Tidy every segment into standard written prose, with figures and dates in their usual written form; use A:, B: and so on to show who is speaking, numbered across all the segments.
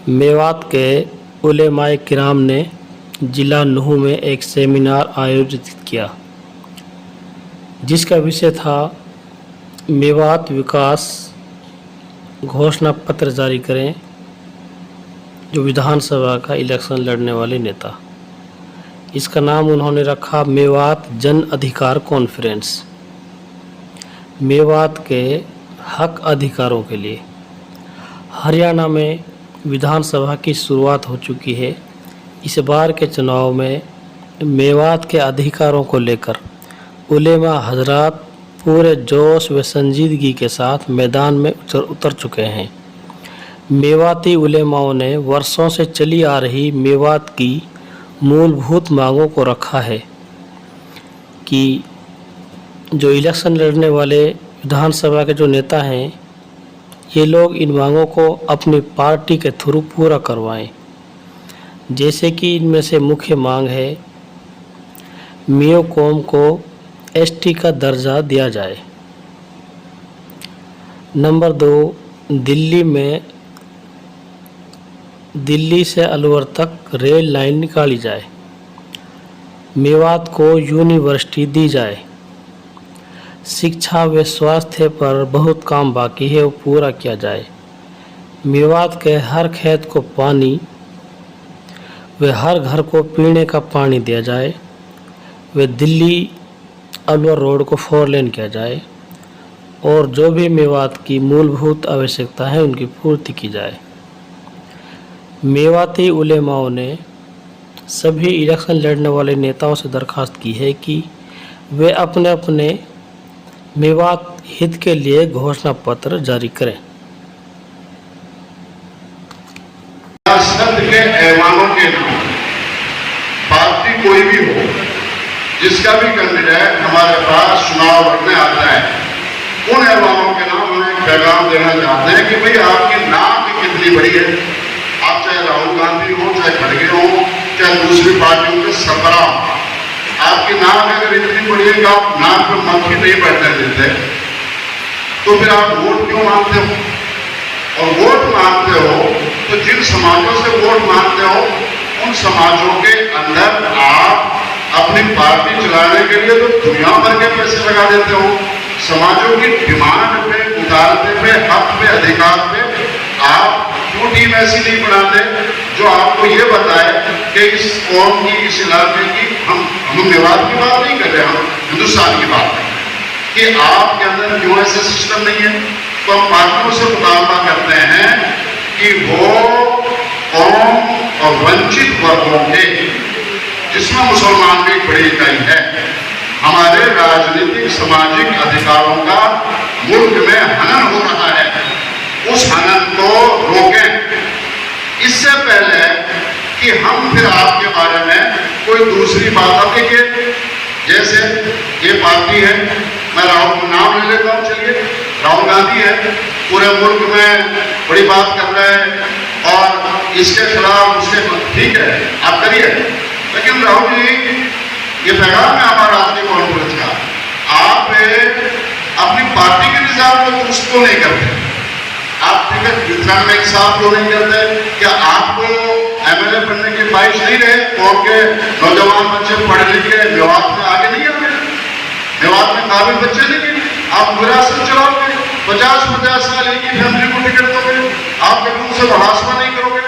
A: मेवात के उलेमाए किराम ने जिला नूह में एक सेमिनार आयोजित किया जिसका विषय था मेवात विकास घोषणा पत्र जारी करें जो विधानसभा का इलेक्शन लड़ने वाले नेता। इसका नाम उन्होंने रखा मेवात जन अधिकार कॉन्फ्रेंस। मेवात के हक अधिकारों के लिए हरियाणा में विधानसभा की शुरुआत हो चुकी है। इस बार के चुनाव में मेवात के अधिकारों को लेकर उलेमा हजरात पूरे जोश व संजीदगी के साथ मैदान में उतर चुके हैं। मेवाती उलेमाओं ने वर्षों से चली आ रही मेवात की मूलभूत मांगों को रखा है कि जो इलेक्शन लड़ने वाले विधानसभा के जो नेता हैं ये लोग इन मांगों को अपनी पार्टी के थ्रू पूरा करवाएं। जैसे कि इनमें से मुख्य मांग है मियो कौम को एसटी का दर्जा दिया जाए। नंबर 2, दिल्ली से अलवर तक रेल लाइन निकाली जाए। मेवात को यूनिवर्सिटी दी जाए। शिक्षा व स्वास्थ्य पर बहुत काम बाकी है, वो पूरा किया जाए। मेवात के हर खेत को पानी व हर घर को पीने का पानी दिया जाए। व दिल्ली अलवर रोड को 4 लेन किया जाए और जो भी मेवात की मूलभूत आवश्यकता है उनकी पूर्ति की जाए। मेवाती उलेमाओं ने सभी इलेक्शन लड़ने वाले नेताओं से दरखास्त की है कि वे अपने अपने मेवात हित के लिए घोषणा पत्र जारी करें।
B: संसद के ऐवानों के नाम पार्टी कोई भी हो, जिसका भी कैंडिडेट हमारे पास चुनाव लड़ने आता है, उन ऐवानों के नाम हमें एक पैगाम देना चाहते हैं कि भाई आपकी नाक कितनी बड़ी है। आप चाहे राहुल गांधी हो, चाहे खड़गे हो, चाहे दूसरी पार्टियों के सरबराह हो, आपकी नाक अगर इतनी बड़ी है कि आप नाक में मक्खी नहीं बैठने देते तो फिर आप वोट क्यों मांगते हो? और वोट मांगते हो तो जिन समाजों से वोट मांगते हो उन समाजों के अंदर आप अपनी पार्टी चलाने के लिए तो दुनिया भर के पैसे लगा देते हो। समाजों की डिमांड पे, उतारते पे, हक पे, अधिकार पे आप क्यों टीम ऐसी नहीं बनाते जो आपको ये बताए कि इस कौम की, इस इलाके की, हम मेवात की बात नहीं कर रहे, हम हिंदुस्तान की बात है कि आपके अंदर क्यों ऐसे सिस्टम नहीं है। तो हम पार्टियों से मुतालबा करते हैं कि वो कौम और वंचित वर्गों के, जिसमें मुसलमान की बड़ी इकाई है, हमारे राजनीतिक सामाजिक अधिकारों का मुल्क में हनन हो रहा है, उस हनन को रोकें। इससे पहले कि हम फिर आपके बारे में कोई दूसरी बात, अब देखिए जैसे ये पार्टी है, मैं राहुल नाम ले लेता हूँ, चलिए राहुल गांधी है, पूरे मुल्क में बड़ी बात कर रहे हैं और इसके खिलाफ उसके, ठीक है आप करिए, लेकिन राहुल जी ये पैगाम है हमारा राष्ट्रीय कॉन्फ्रेंस का, आप अपनी पार्टी के निजाम को दुरुस्त क्यों नहीं करते? आप टिकट वितरण में एक साथ क्यों नहीं करते? क्या आपको एमएलए बनने की ख्वाहिश नहीं रहे? कौम के नौजवान बच्चे पढ़े लिखे मेवात में आगे नहीं आए, मेवात में काबिल बच्चे नहीं, आप विरासत चलाओगे, 50-50 साल एक ही फैमिली को टिकट दोगे, आप कभी उनसे मुहासमा नहीं करोगे,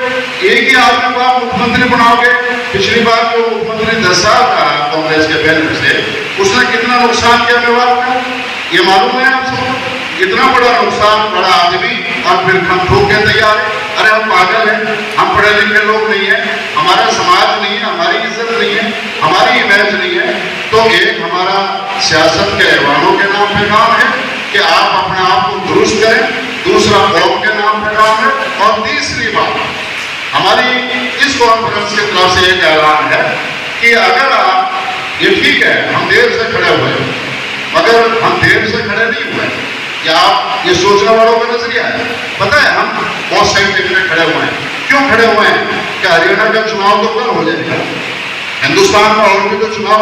B: एक ही आदमी को आप मुख्यमंत्री बनाओगे। पिछली बार जो मुख्यमंत्री 10 साल का कांग्रेस के बैनर से, उसने कितना नुकसान किया मेवात का, ये मालूम है आप सबको? इतना बड़ा नुकसान, बड़ा आदमी और फिर हम ठोक के तैयार है। अरे हम पागल हैं, हम पढ़े लिखे लोग नहीं है, हमारा समाज नहीं है, हमारी इज्जत नहीं है, हमारी इमेज नहीं है। तो एक हमारा सियासत के ऐवानों के नाम पे काम है कि आप अपने आप को दुरुस्त करें, दूसरा कौम के नाम पे काम है, और तीसरी बात हमारी इस कॉन्फ्रेंस की तरफ से एक ऐलान है कि अगर आप, ये ठीक है हम देर से खड़े हुए, मगर हम देर से खड़े नहीं हुए, या आप ये सोचने वालों का नजरिया है, पता है हम बहुत साइड में खड़े हुए हैं। क्यों खड़े हुए हैं? कि हरियाणा का चुनाव तो कल हो जाएगा, हिंदुस्तान में और भी तो चुनाव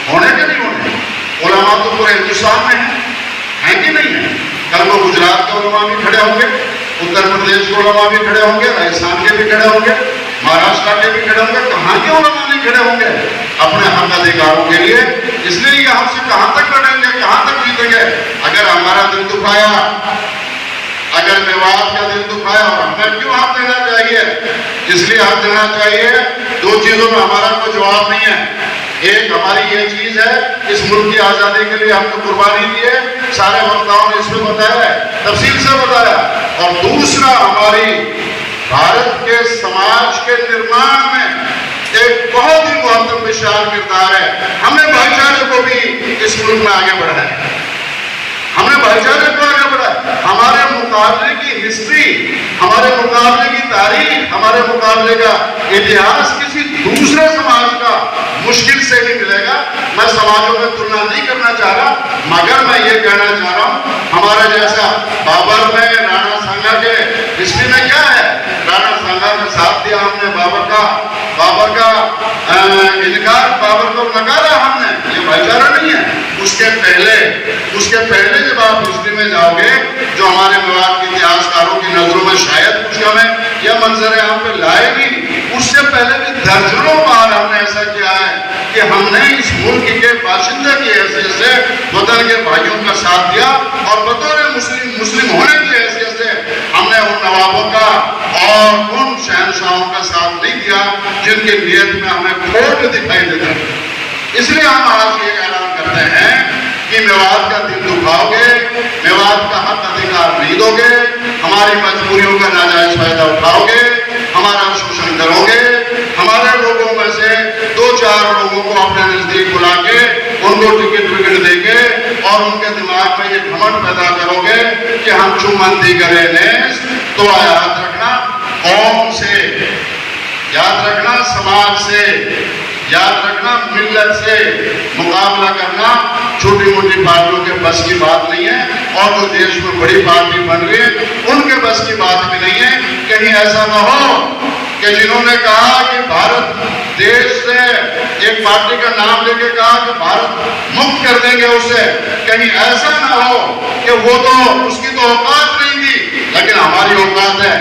B: होने के नहीं होने, उलमा तो पूरे हिंदुस्तान में है कि नहीं है? कल वो गुजरात के उलमा भी खड़े होंगे, उत्तर प्रदेश प्रदेश के उलमा भी खड़े होंगे, राजस्थान के भी खड़े होंगे, महाराष्ट्र के भी खड़े होंगे, कहाँ के उलमा नहीं खड़े होंगे अपने हक अधिकारों के लिए। इसलिए ये हमसे कहाँ तक लड़ेंगे, कहाँ तक जीतेंगे? अगर हमारा दिल दुखाया, अगर मेवात का दिल दुखाया, और हमें क्यों हाथ देना चाहिए? इसलिए हाथ देना चाहिए, दो चीजों में हमारा कोई जवाब नहीं है। एक हमारी ये चीज है, इस मुल्क की आजादी के लिए हमने कुर्बानी दी है, सारे वक्ताओं ने इसमें बताया है, तफसील से बताया। और दूसरा, हमारी भारत के समाज के निर्माण में एक बहुत ही महत्वपूर्ण विशाल किरदार है। हमें भाईचारे को भी इस मुल्क में आगे बढ़ाना है, हमने भाईचारे को आगे बढ़ाया। हमारे मुकाबले की हिस्ट्री, हमारे मुकाबले की तारीख, हमारे मुकाबले का इतिहास किसी दूसरे समाज का मुश्किल से ही मिलेगा। मैं समाजों में तुलना नहीं करना चाह रहा, मगर मैं ये कहना चाह रहा हूँ, हमारा जैसा बाबर में, राणा सांगा के हिस्ट्री में क्या है? राणा सांगा ने साथ दिया हमने बाबर का इनकार, बाबर को नकारा हमने, ये भाईचारा नहीं है। उसके पहले जब आप हिस्ट्री में जाओगे, जो हमारे मेवात के इतिहासकारों की नजरों में शायद कुछ हमें यह मंजर यहाँ पे लाएगी, उससे पहले भी दर्जनों बार हमने ऐसा किया है कि हमने इस मुल्क के बाशिंदे की हैसियत से वतन के भाइयों का साथ दिया, और बतौर मुस्लिम होने की हैसियत से हमने उन नवाबों का और उन शहनशाहों का साथ नहीं दिया जिनकी नीयत में हमें खोट दिखाई देता है। इसलिए हम आज ये ऐलान करते हैं कि मेवात का दिल दुखाओगे, मेवात का हक अधिकार नहीं दोगे, हमारी मजबूरियों का नाजायज फायदा उठाओगे, हमारा शोषण करोगे, हमारे लोगों में से 2-4 लोगों को अपने नजदीक बुला के उनको टिकट विकट देके और उनके दिमाग में ये घमंड पैदा करोगे कि हम चुमंदी करें नेस, तो याद रखना कौम से, याद रखना समाज से, याद रखना मिल्लत से मुकाबला करना छोटी मोटी पार्टियों के बस की बात नहीं है। और जो देश में बड़ी पार्टी बन रही है उनके बस की बात भी नहीं है। कहीं ऐसा ना हो कि जिन्होंने कहा कि भारत देश से, एक पार्टी का नाम लेके कहा कि भारत मुक्त कर देंगे उसे, कहीं ऐसा ना हो कि वो तो उसकी तो औकात नहीं थी, लेकिन हमारी औकात है,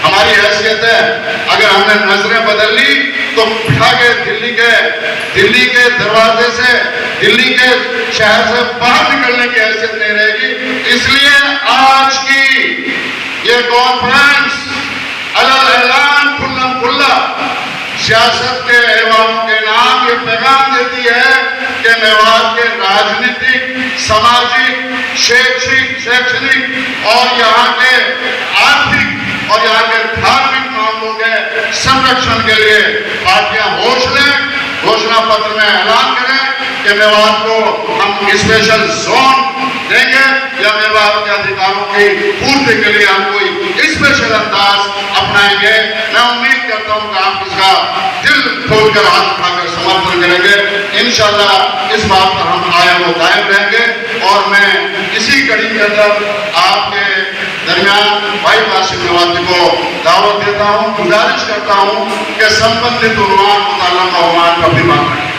B: हमारी हैसियत है। अगर हमने नजरें बदल ली तो बिठा के दिल्ली के दरवाजे से, दिल्ली के शहर से बाहर निकलने की हैसियत नहीं रहेगी। इसलिए आज की ये कॉन्फ्रेंस अलग-अलग खुल्ला सियासत के ऐवानों के नाम ये पैगाम देती है कि मेवात के राजनीतिक, सामाजिक, शैक्षणिक और यहाँ के आर्थिक और यहाँ के धार्मिक मामलों के संरक्षण के लिए पार्टियां होश लें, घोषणा पत्र में ऐलान करें कि मेवात को हम स्पेशल जोन देंगे या मेवात के अधिकारों की पूर्ति के लिए हम कोई स्पेशल अंदाज अपनाएंगे। मैं उम्मीद करता हूं कि आप इसका दिल खोलकर हाथ उठाकर समर्थन करेंगे। इंशाअल्लाह इस बात पर हम कायम व दायम रहेंगे। और मैं इसी कड़ी के अंदर आपके दरमियान भाई कासिम मेवाती को दावत देता हूँ, गुजारिश करता हूँ कि संबंधित उन्वान मुताल्लिक़ उन्वान का भी मान रखें।